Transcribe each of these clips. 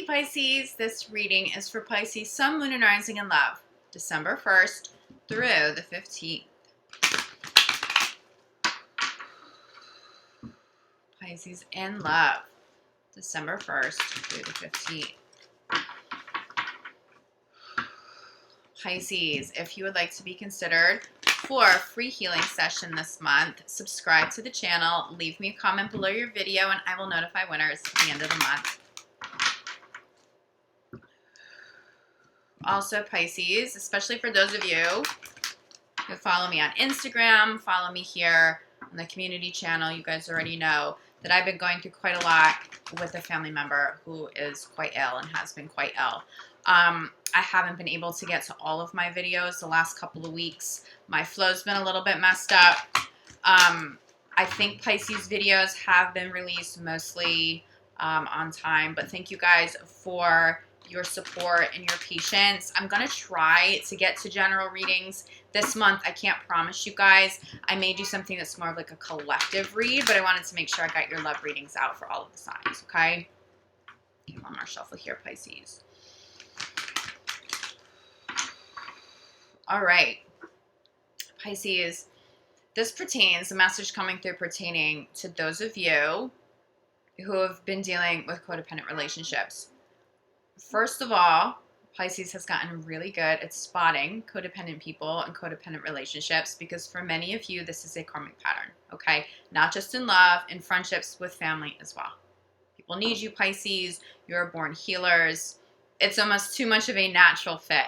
Hey Pisces, this reading is for Pisces, Sun, Moon, and Rising in Love, December 1st through the 15th. Pisces in Love, December 1st through the 15th. Pisces, if you would like to be considered for a free healing session this month, subscribe to the channel, leave me a comment below your video, and I will notify winners at the end of the month. Also, Pisces, especially for those of you who follow me on Instagram, follow me here on the community channel, you guys already know that I've been going through quite a lot with a family member who is quite ill and has been quite ill. I haven't been able to get to all of my videos the last couple of weeks. My flow's been a little bit messed up. I think Pisces videos have been released mostly on time, but thank you guys for your support and your patience. I'm going to try to get to general readings this month. I can't promise you guys. I may do something that's more of like a collective read, but I wanted to make sure I got your love readings out for all of the signs, okay? One more shuffle here, Pisces. All right, Pisces, this pertains, the message coming through pertaining to those of you who have been dealing with codependent relationships. First of all, Pisces has gotten really good at spotting codependent people and codependent relationships because for many of you, this is a karmic pattern, okay? Not just in love, in friendships with family as well. People need you, Pisces. You're born healers. It's almost too much of a natural fit.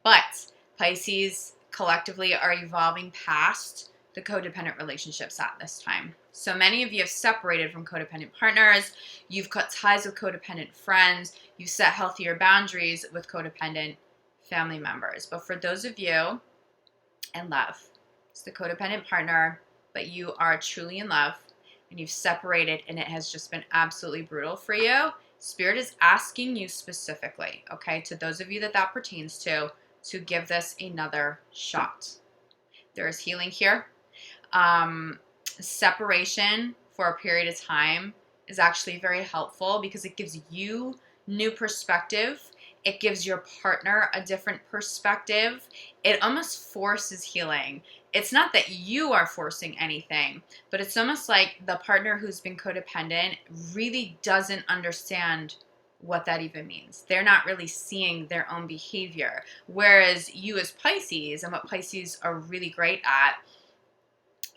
But Pisces collectively are evolving past the codependent relationships at this time. So many of you have separated from codependent partners. You've cut ties with codependent friends. You've set healthier boundaries with codependent family members. But for those of you in love, it's the codependent partner, but you are truly in love and you've separated and it has just been absolutely brutal for you. Spirit is asking you specifically, okay, to those of you that pertains to give this another shot. There is healing here. Separation for a period of time is actually very helpful because it gives you new perspective. It gives your partner a different perspective. It almost forces healing. It's not that you are forcing anything, but it's almost like the partner who's been codependent really doesn't understand what that even means. They're not really seeing their own behavior. Whereas you as Pisces, and what Pisces are really great at,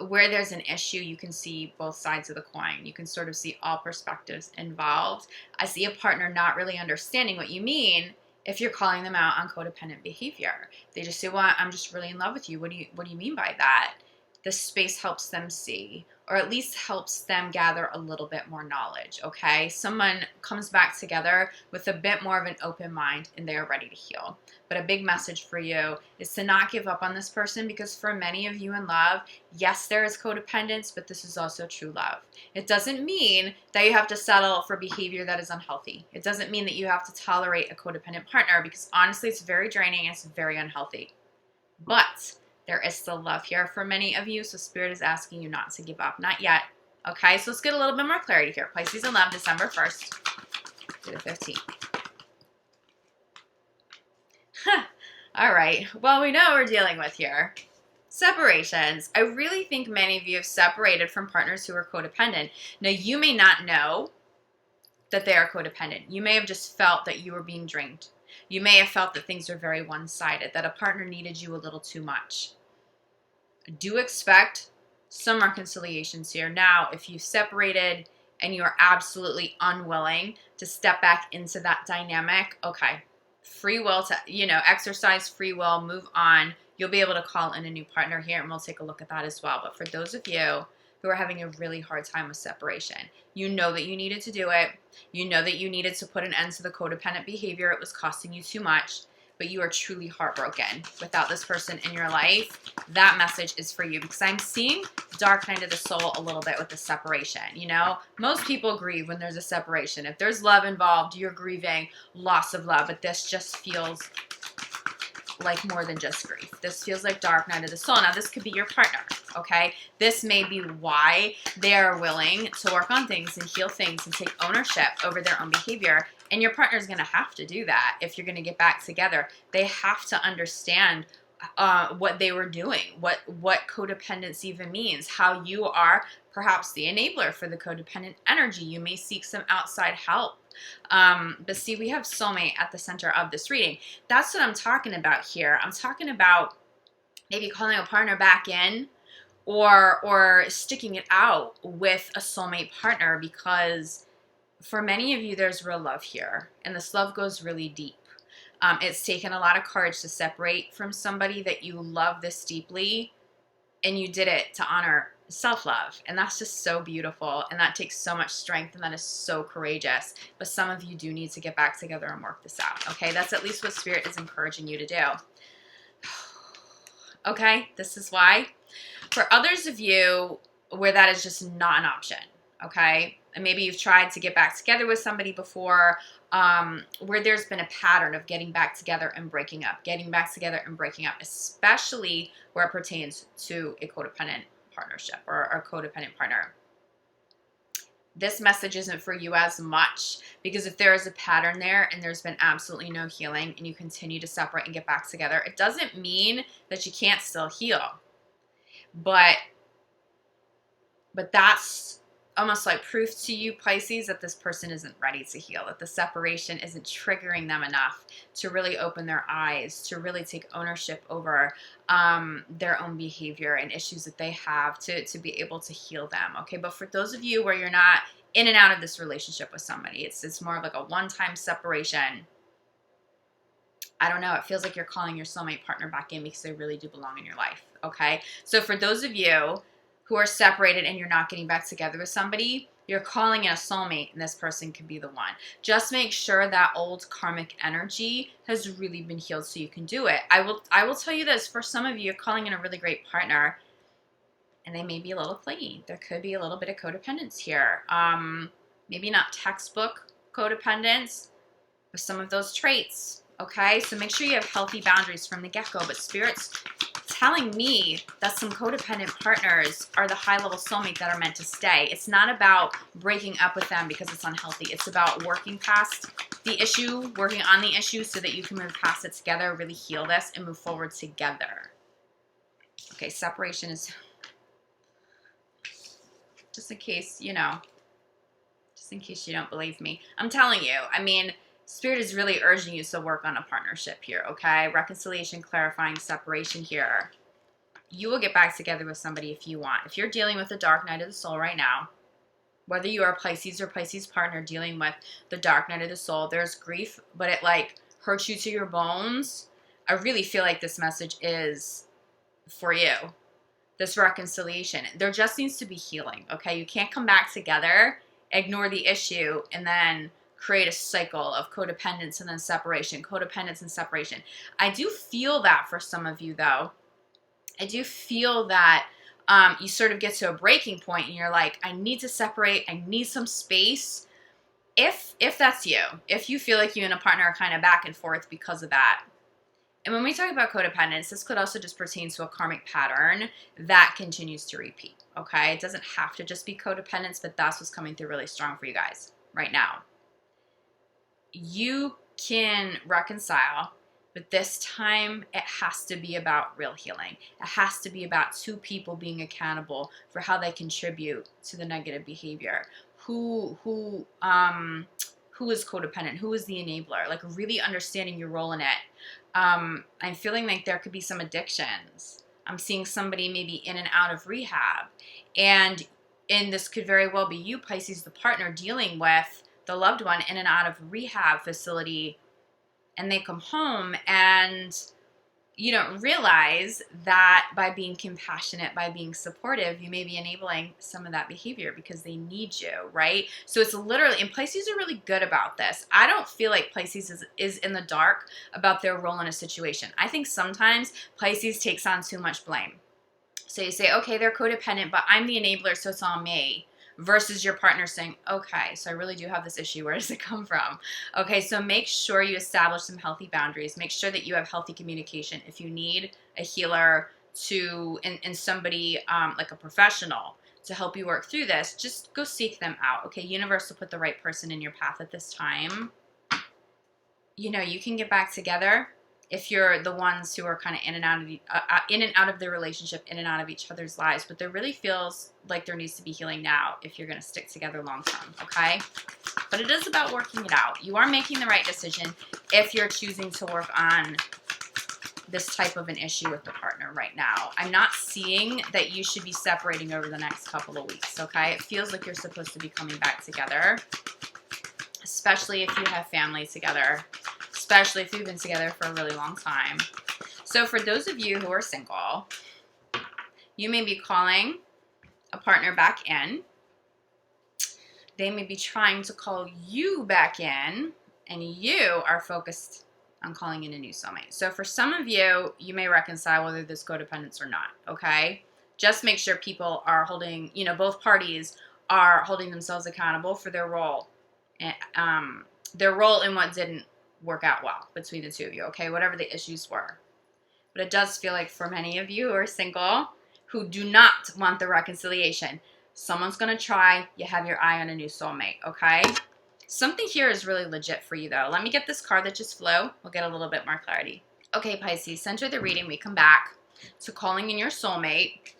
where there's an issue, you can see both sides of the coin. You can sort of see all perspectives involved. I see a partner not really understanding what you mean if you're calling them out on codependent behavior. They just say, well, I'm just really in love with you. What do you mean by that? The space helps them see, or at least helps them gather a little bit more knowledge, okay? Someone comes back together with a bit more of an open mind and they are ready to heal. But a big message for you is to not give up on this person because for many of you in love, yes, there is codependence, but this is also true love. It doesn't mean that you have to settle for behavior that is unhealthy. It doesn't mean that you have to tolerate a codependent partner because honestly, it's very draining and it's very unhealthy. But there is still love here for many of you, so Spirit is asking you not to give up. Not yet. Okay, so let's get a little bit more clarity here. Pisces in love, December 1st to the 15th. All right, well, we know what we're dealing with here. Separations. I really think many of you have separated from partners who are codependent. Now, you may not know that they are codependent. You may have just felt that you were being drained. You may have felt that things are very one-sided, that a partner needed you a little too much. Do expect some reconciliations here. Now, if you separated and you're absolutely unwilling to step back into that dynamic, okay, free will to, exercise free will, move on. You'll be able to call in a new partner here, and we'll take a look at that as well. But for those of you who are having a really hard time with separation, you know that you needed to do it. You know that you needed to put an end to the codependent behavior. It was costing you too much, but you are truly heartbroken without this person in your life. That message is for you because I'm seeing dark night of the soul a little bit with the separation. Most people grieve when there's a separation. If there's love involved, you're grieving loss of love, but this just feels like more than just grief. This feels like dark night of the soul. Now, this could be your partner. okay? This may be why they are willing to work on things and heal things and take ownership over their own behavior. And your partner is going to have to do that if you're going to get back together. They have to understand what they were doing, what codependence even means, how you are perhaps the enabler for the codependent energy. You may seek some outside help. But see, we have soulmate at the center of this reading. That's what I'm talking about here. I'm talking about maybe calling a partner back in, or sticking it out with a soulmate partner, because for many of you, there's real love here, and this love goes really deep. It's taken a lot of courage to separate from somebody that you love this deeply, and you did it to honor self-love, and that's just so beautiful, and that takes so much strength, and that is so courageous. But some of you do need to get back together and work this out, okay? That's at least what Spirit is encouraging you to do. Okay, this is why. For others of you where that is just not an option, okay? And maybe you've tried to get back together with somebody before, where there's been a pattern of getting back together and breaking up, getting back together and breaking up, especially where it pertains to a codependent partnership or a codependent partner. This message isn't for you as much, because if there is a pattern there and there's been absolutely no healing and you continue to separate and get back together, it doesn't mean that you can't still heal. But that's almost like proof to you, Pisces, that this person isn't ready to heal, that the separation isn't triggering them enough to really open their eyes, to really take ownership over their own behavior and issues that they have, to be able to heal them, okay? But for those of you where you're not in and out of this relationship with somebody, it's more of like a one-time separation, I don't know, it feels like you're calling your soulmate partner back in because they really do belong in your life, okay? So for those of you who are separated and you're not getting back together with somebody, you're calling in a soulmate, and this person could be the one. Just make sure that old karmic energy has really been healed so you can do it. I will tell you this, for some of you, you're calling in a really great partner, and they may be a little clingy. There could be a little bit of codependence here. Maybe not textbook codependence, but some of those traits, okay? So make sure you have healthy boundaries from the get-go, but Spirit's telling me that some codependent partners are the high-level soulmate that are meant to stay. It's not about breaking up with them because it's unhealthy. It's about working past the issue, working on the issue so that you can move past it together, really heal this, and move forward together. Okay, separation is, just in case, just in case you don't believe me. I'm telling you, I mean, Spirit is really urging you to work on a partnership here, okay? Reconciliation, clarifying, separation here. You will get back together with somebody if you want. If you're dealing with the dark night of the soul right now, whether you are Pisces or Pisces partner dealing with the dark night of the soul, there's grief, but it like hurts you to your bones. I really feel like this message is for you. This reconciliation. There just needs to be healing, okay? You can't come back together, ignore the issue, and then create a cycle of codependence and then separation, codependence and separation. I do feel that for some of you, though. I do feel that you sort of get to a breaking point and you're like, I need to separate. I need some space. If that's you, if you feel like you and a partner are kind of back and forth because of that. And when we talk about codependence, this could also just pertain to a karmic pattern that continues to repeat, okay? It doesn't have to just be codependence, but that's what's coming through really strong for you guys right now. You can reconcile, but this time it has to be about real healing. It has to be about two people being accountable for how they contribute to the negative behavior. Who is codependent? Who is the enabler? Like really understanding your role in it. I'm feeling like there could be some addictions. I'm seeing somebody maybe in and out of rehab, and this could very well be you, Pisces, the partner, dealing with the loved one in and out of rehab facility, and they come home and you don't realize that by being compassionate, by being supportive, you may be enabling some of that behavior because they need you, right? So it's literally, and Pisces are really good about this. I don't feel like Pisces is in the dark about their role in a situation. I think sometimes Pisces takes on too much blame. So you say, okay, they're codependent, but I'm the enabler, so it's all me. Versus your partner saying, okay, so I really do have this issue. Where does it come from? Okay, so make sure you establish some healthy boundaries. Make sure that you have healthy communication. If you need a healer in somebody like a professional to help you work through this, just go seek them out. Okay, universe will put the right person in your path at this time. You know, you can get back together if you're the ones who are kind of in and out of the relationship, in and out of each other's lives. But there really feels like there needs to be healing now if you're going to stick together long term, okay? But it is about working it out. You are making the right decision if you're choosing to work on this type of an issue with the partner right now. I'm not seeing that you should be separating over the next couple of weeks, okay? It feels like you're supposed to be coming back together, especially if you have family together, especially if you've been together for a really long time. So for those of you who are single, you may be calling a partner back in. They may be trying to call you back in, and you are focused on calling in a new soulmate. So for some of you, you may reconcile whether there's codependence or not, okay? Just make sure people are holding, you know, both parties are holding themselves accountable for their role in what didn't work out well between the two of you, okay? Whatever the issues were. But it does feel like for many of you who are single, who do not want the reconciliation, someone's going to try. You have your eye on a new soulmate, okay? Something here is really legit for you, though. Let me get this card that just flew. We'll get a little bit more clarity. Okay, Pisces, center the reading. We come back to calling in your soulmate,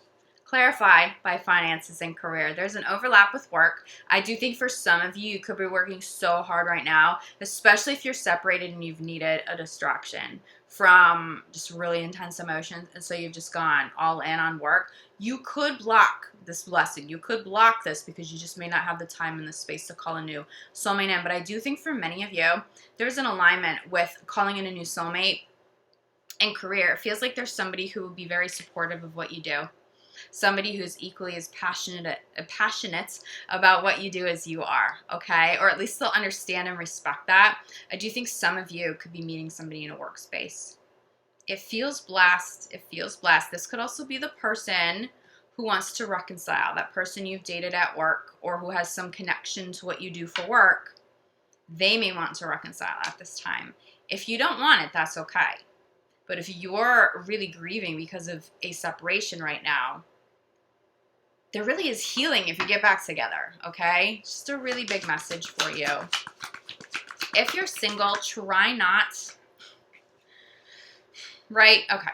clarified by finances and career. There's an overlap with work. I do think for some of you, you could be working so hard right now, especially if you're separated and you've needed a distraction from just really intense emotions, and so you've just gone all in on work. You could block this blessing. You could block this because you just may not have the time and the space to call a new soulmate in. But I do think for many of you, there's an alignment with calling in a new soulmate and career. It feels like there's somebody who will be very supportive of what you do. Somebody who's equally as passionate about what you do as you are, okay? Or at least they'll understand and respect that. I do think some of you could be meeting somebody in a workspace. It feels blessed. It feels blessed. This could also be the person who wants to reconcile, that person you've dated at work or who has some connection to what you do for work. They may want to reconcile at this time. If you don't want it, that's okay. But if you're really grieving because of a separation right now, there really is healing if you get back together, okay? Just a really big message for you. If you're single, try not, right? Okay.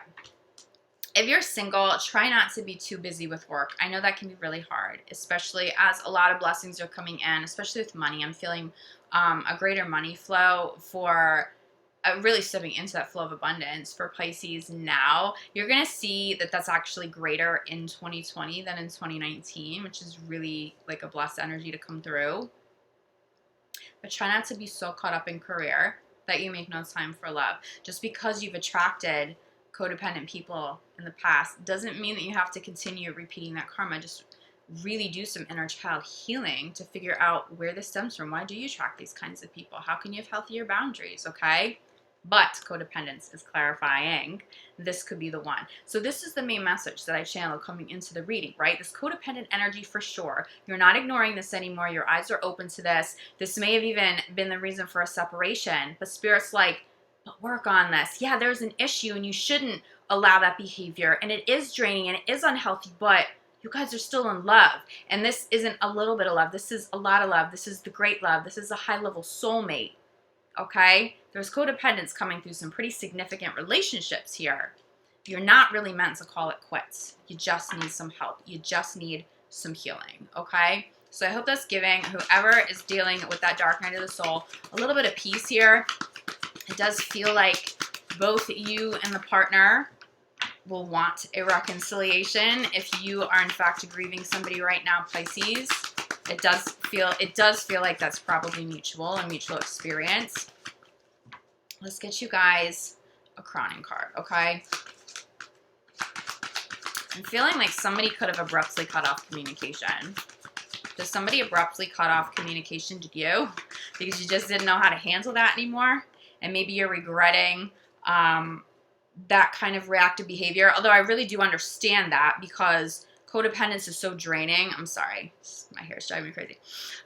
If you're single, try not to be too busy with work. I know that can be really hard, especially as a lot of blessings are coming in, especially with money. I'm feeling a greater money flow for really stepping into that flow of abundance for Pisces now. You're going to see that that's actually greater in 2020 than in 2019, which is really like a blessed energy to come through. But try not to be so caught up in career that you make no time for love. Just because you've attracted codependent people in the past doesn't mean that you have to continue repeating that karma. Just really do some inner child healing to figure out where this stems from. Why do you attract these kinds of people? How can you have healthier boundaries, okay? But codependence is clarifying. This could be the one. So this is the main message that I channel coming into the reading, right? This codependent energy for sure. You're not ignoring this anymore. Your eyes are open to this. This may have even been the reason for a separation. But Spirit's like, but work on this. Yeah, there's an issue and you shouldn't allow that behavior. And it is draining and it is unhealthy, but you guys are still in love. And this isn't a little bit of love. This is a lot of love. This is the great love. This is a high-level soulmate. Okay, there's codependence coming through some pretty significant relationships here. You're not really meant to call it quits. You just need some help. You just need some healing, okay? So I hope that's giving whoever is dealing with that dark night of the soul a little bit of peace here. It does feel like both you and the partner will want a reconciliation. If you are in fact grieving somebody right now, Pisces, it does feel like that's probably mutual, a mutual experience. Let's get you guys a crowning card, okay? I'm feeling like somebody could have abruptly cut off communication. Does somebody abruptly cut off communication to you because you just didn't know how to handle that anymore? And maybe you're regretting that kind of reactive behavior. Although I really do understand that because codependence is so draining. I'm sorry. My hair is driving me crazy.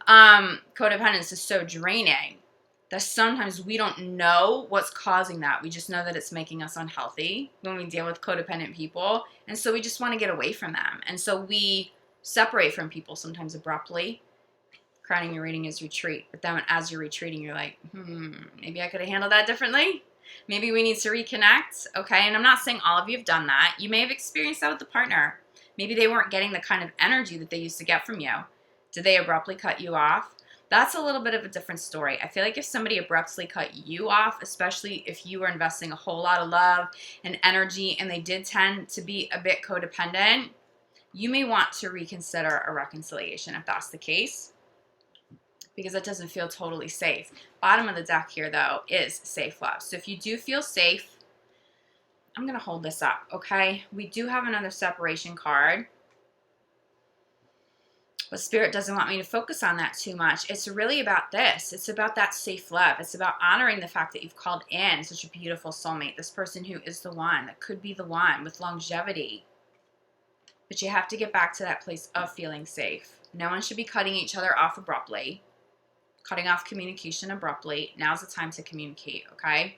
Codependence is so draining that sometimes we don't know what's causing that. We just know that it's making us unhealthy when we deal with codependent people. And so we just want to get away from them. And so we separate from people sometimes abruptly. Crowning your reading is retreat. But then as you're retreating, you're like, maybe I could have handled that differently. Maybe we need to reconnect. Okay. And I'm not saying all of you have done that. You may have experienced that with a partner. Maybe they weren't getting the kind of energy that they used to get from you. Did they abruptly cut you off? That's a little bit of a different story. I feel like if somebody abruptly cut you off, especially if you were investing a whole lot of love and energy and they did tend to be a bit codependent, you may want to reconsider a reconciliation if that's the case, because it doesn't feel totally safe. Bottom of the deck here, though, is safe love. So if you do feel safe, I'm going to hold this up, okay? We do have another separation card. But Spirit doesn't want me to focus on that too much. It's really about this. It's about that safe love. It's about honoring the fact that you've called in such a beautiful soulmate, this person who is the one, that could be the one with longevity. But you have to get back to that place of feeling safe. No one should be cutting each other off abruptly, cutting off communication abruptly. Now's the time to communicate, okay?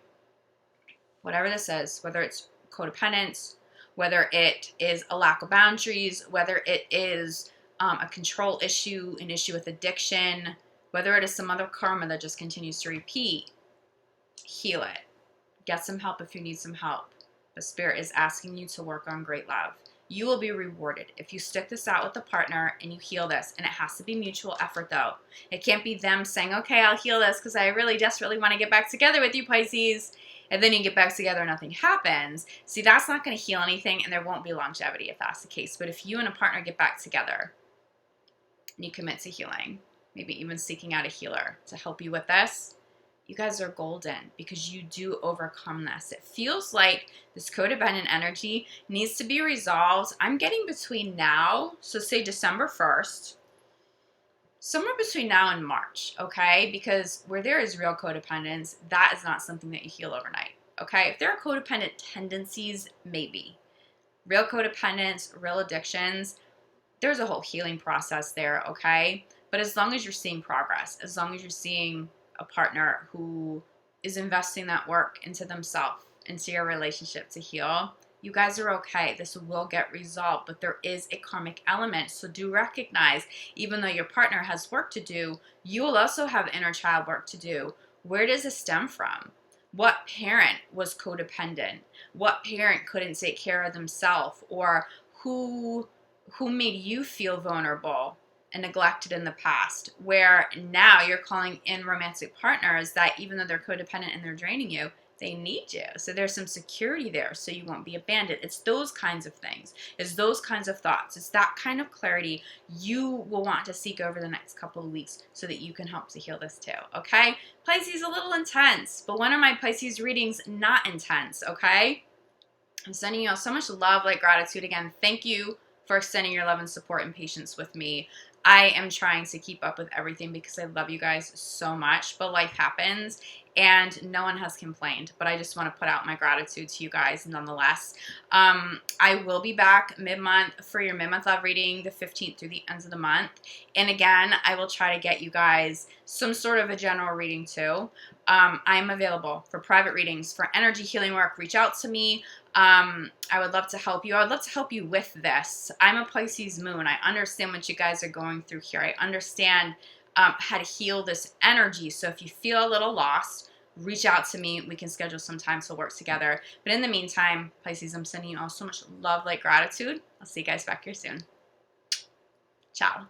Whatever this is, whether it's codependence, whether it is a lack of boundaries, whether it is a control issue, an issue with addiction, whether it is some other karma that just continues to repeat, heal it. Get some help if you need some help. The Spirit is asking you to work on great love. You will be rewarded if you stick this out with a partner and you heal this. And it has to be mutual effort, though. It can't be them saying, okay, I'll heal this because I really desperately want to get back together with you, Pisces. And then you get back together and nothing happens. See, that's not going to heal anything, and there won't be longevity if that's the case. But if you and a partner get back together, and you commit to healing, maybe even seeking out a healer to help you with this, you guys are golden because you do overcome this. It feels like this codependent energy needs to be resolved. I'm getting between now, so say December 1st, somewhere between now and March, okay? Because where there is real codependence, that is not something that you heal overnight, okay? If there are codependent tendencies, maybe. Real codependence, real addictions, there's a whole healing process there, okay? But as long as you're seeing progress, as long as you're seeing a partner who is investing that work into themselves, into your relationship to heal, you guys are okay. This will get resolved, but there is a karmic element. So do recognize, even though your partner has work to do, you will also have inner child work to do. Where does this stem from? What parent was codependent? What parent couldn't take care of themselves? Or who made you feel vulnerable and neglected in the past, where now you're calling in romantic partners that even though they're codependent and they're draining you, they need you. So there's some security there so you won't be abandoned. It's those kinds of things. It's those kinds of thoughts. It's that kind of clarity you will want to seek over the next couple of weeks so that you can help to heal this too, okay? Pisces, a little intense, but when are my Pisces readings not intense, okay? I'm sending you all so much love, light, gratitude. Again, thank you for extending your love and support and patience with me. I am trying to keep up with everything because I love you guys so much, but life happens and no one has complained, but I just want to put out my gratitude to you guys nonetheless. I will be back mid-month for your mid-month love reading, the 15th through the end of the month. And again, I will try to get you guys some sort of a general reading too. I'm available for private readings, for energy healing work. Reach out to me. I would love to help you. I would love to help you with this. I'm a Pisces moon. I understand what you guys are going through here. I understand how to heal this energy. So if you feel a little lost, reach out to me. We can schedule some time to work together. But in the meantime, Pisces, I'm sending you all so much love, light, gratitude. I'll see you guys back here soon. Ciao.